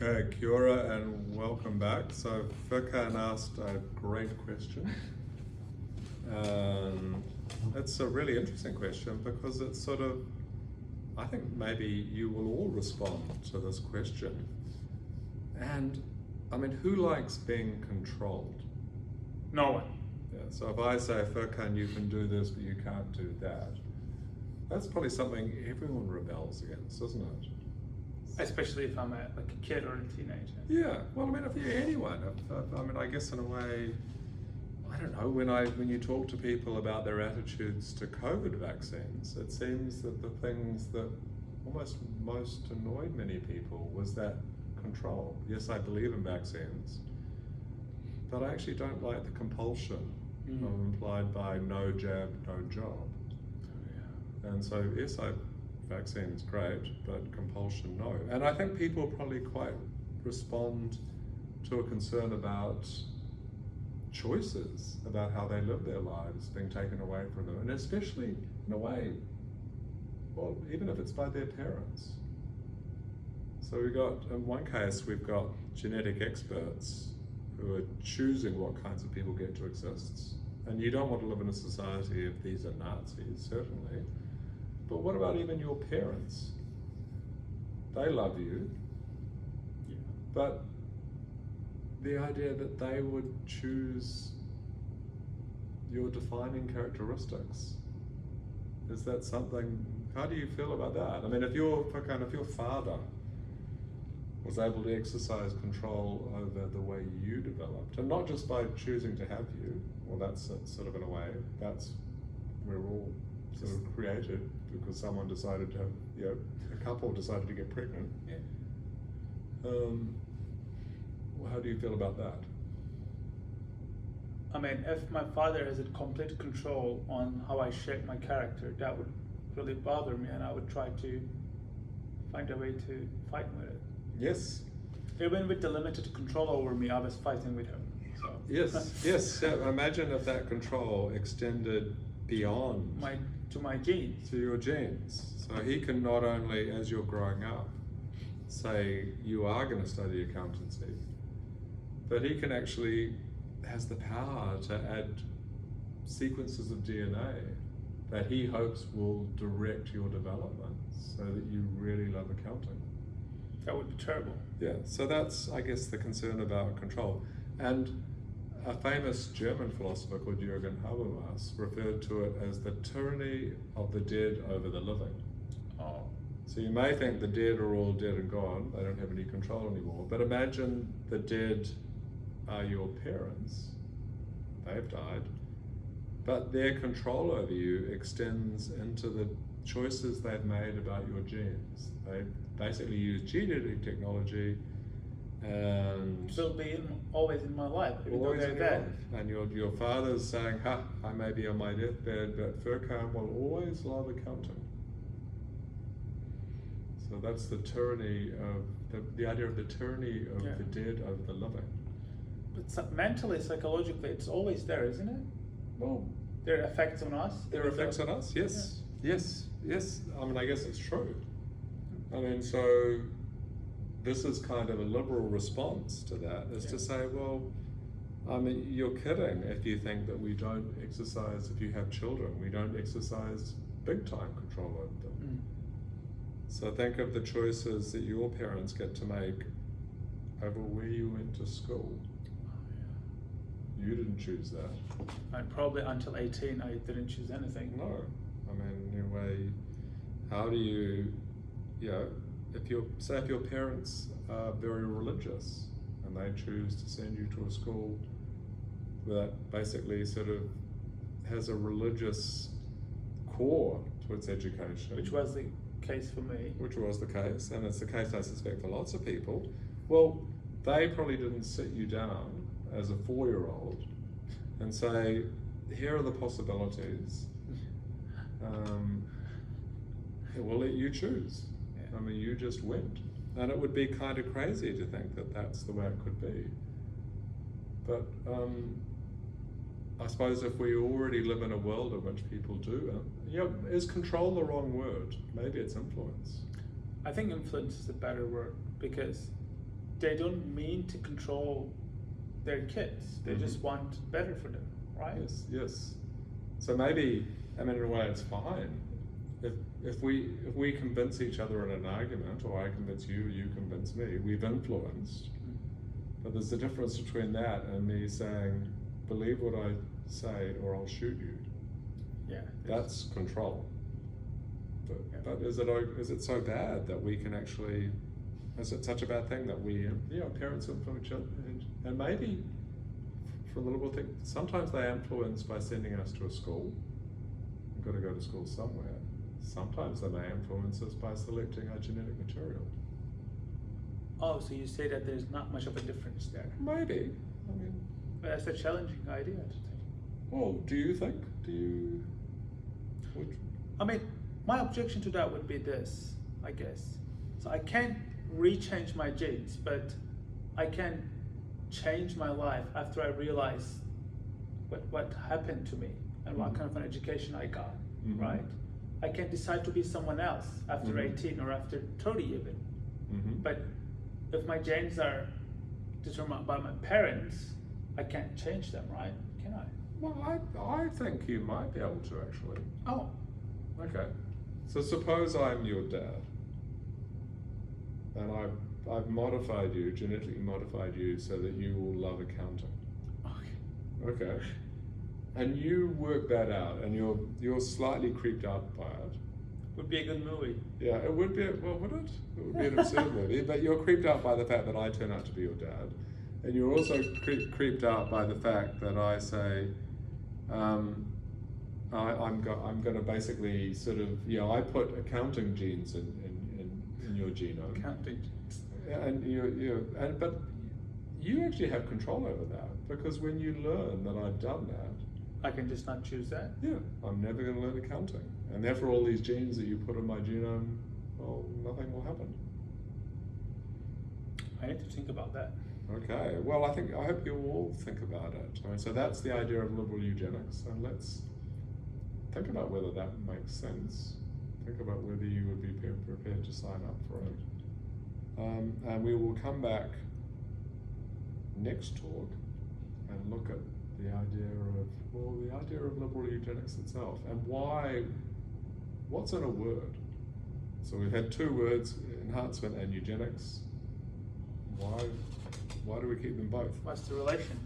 Okay, kia ora and welcome back. So Furkan asked a great question. It's a really interesting question because it's sort of, I think maybe you will all respond to this question. And I mean, who likes being controlled? No one. Yeah, so if I say, Furkan, you can do this, but you can't do that, that's probably something everyone rebels against, isn't it? Especially if I'm a kid or a teenager. Yeah, well, I mean, if you're anyone, I mean, I guess in a way, I don't know, when you talk to people about their attitudes to COVID vaccines, it seems that the things that almost most annoyed many people was that control. Yes, I believe in vaccines, but I actually don't like the compulsion implied by no jab, no job. And so, yes, vaccine's great, but compulsion, no. And I think people probably quite respond to a concern about choices, about how they live their lives being taken away from them, and especially in a way, well, even if it's by their parents. So in one case, we've got genetic experts who are choosing what kinds of people get to exist. And you don't want to live in a society if these are Nazis, certainly. But what about even your parents? They love you, but the idea that they would choose your defining characteristics, is that something, how do you feel about that? I mean, if your father was able to exercise control over the way you developed, and not just by choosing to have you, well, that's sort of in a way, we're all sort of created because someone decided to have, a couple decided to get pregnant. Yeah. Well, how do you feel about that? I mean, if my father has a complete control on how I shape my character, that would really bother me, and I would try to find a way to fight with it. Yes. Even with the limited control over me, I was fighting with him. So. Yes. Yeah, imagine if that control extended beyond to my genes. To your genes. So he can not only, as you're growing up, say you are going to study accountancy, but he can actually has the power to add sequences of DNA that he hopes will direct your development so that you really love accounting. That would be terrible. Yeah, so that's, I guess, the concern about control. And a famous German philosopher called Jürgen Habermas referred to it as the tyranny of the dead over the living. Oh. So you may think the dead are all dead and gone, they don't have any control anymore, but imagine the dead are your parents, they've died, but their control over you extends into the choices they've made about your genes. They basically use gene editing technology and they'll be always in my life, even though they're dead. And your father's saying, I may be on my deathbed, but Furkan will always love accounting. So that's the tyranny of, the idea of the tyranny of the dead over the living. But mentally, psychologically, it's always there, isn't it? Well, there are effects on us. There are effects on us, yes. Yeah. Yes. I mean, I guess it's true. I mean, so this is kind of a liberal response to that, is to say, well, I mean, you're kidding if you think that we don't exercise, if you have children, we don't exercise big time control over them. So think of the choices that your parents get to make over where you went to school. You didn't choose that. And probably until 18, I didn't choose anything. No. I mean, in a way, how do you, if your parents are very religious and they choose to send you to a school that basically sort of has a religious core to its education. Which was the case for me. Which was the case, and it's the case, I suspect, for lots of people. Well, they probably didn't sit you down as a 4-year-old and say, here are the possibilities. We'll let you choose. I mean, you just went. And it would be kind of crazy to think that that's the way it could be. But I suppose if we already live in a world in which people do, is control the wrong word? Maybe it's influence. I think influence is a better word, because they don't mean to control their kids. They just want better for them, right? Yes, yes. So maybe, I mean, in a way, it's fine. If we convince each other in an argument, or I convince you, you convince me, we've influenced. But there's a difference between that and me saying, believe what I say, or I'll shoot you. Yeah. That's control. Yeah. But is it so bad that we can actually? Is it such a bad thing that we, parents influence each other? And maybe, for the liberal thing, sometimes they influence by sending us to a school. We've got to go to school somewhere. Sometimes they may influence us by selecting our genetic material. Oh, so you say that there's not much of a difference there. Maybe. I mean, But that's a challenging idea to think. well, do you think? Would, I mean, my objection to that would be this, I guess. So I can't rechange my genes, but I can change my life after I realize what happened to me and what kind of an education I got, right? I can decide to be someone else after 18 or after 30 even. But if my genes are determined by my parents, I can't change them, right? Can I? well, I think you might be able to actually. Oh, Okay. So suppose I'm your dad, and I've modified you, genetically modified you, so that you will love accounting. okay. Okay. And you work that out, and you're slightly creeped out by it. Would be a good movie. Yeah, it would be. Well, would it? It would be an absurd movie. But you're creeped out by the fact that I turn out to be your dad, and you're also creeped out by the fact that I say, I'm going to basically sort of, I put accounting genes in your genome. Accounting. And but you actually have control over that, because when you learn that I've done that, I can just not choose that. yeah, I'm never going to learn accounting, and therefore all these genes that you put in my genome, well, nothing will happen. I need to think about that. Okay, well, I hope you all think about it. I mean, so that's the idea of liberal eugenics, and let's think about whether that makes sense. Think about whether you would be prepared to sign up for it. And we will come back next talk and look at the idea of liberal eugenics itself, and what's in a word. So we've had two words, enhancement and eugenics. Why do we keep them both? What's the relation?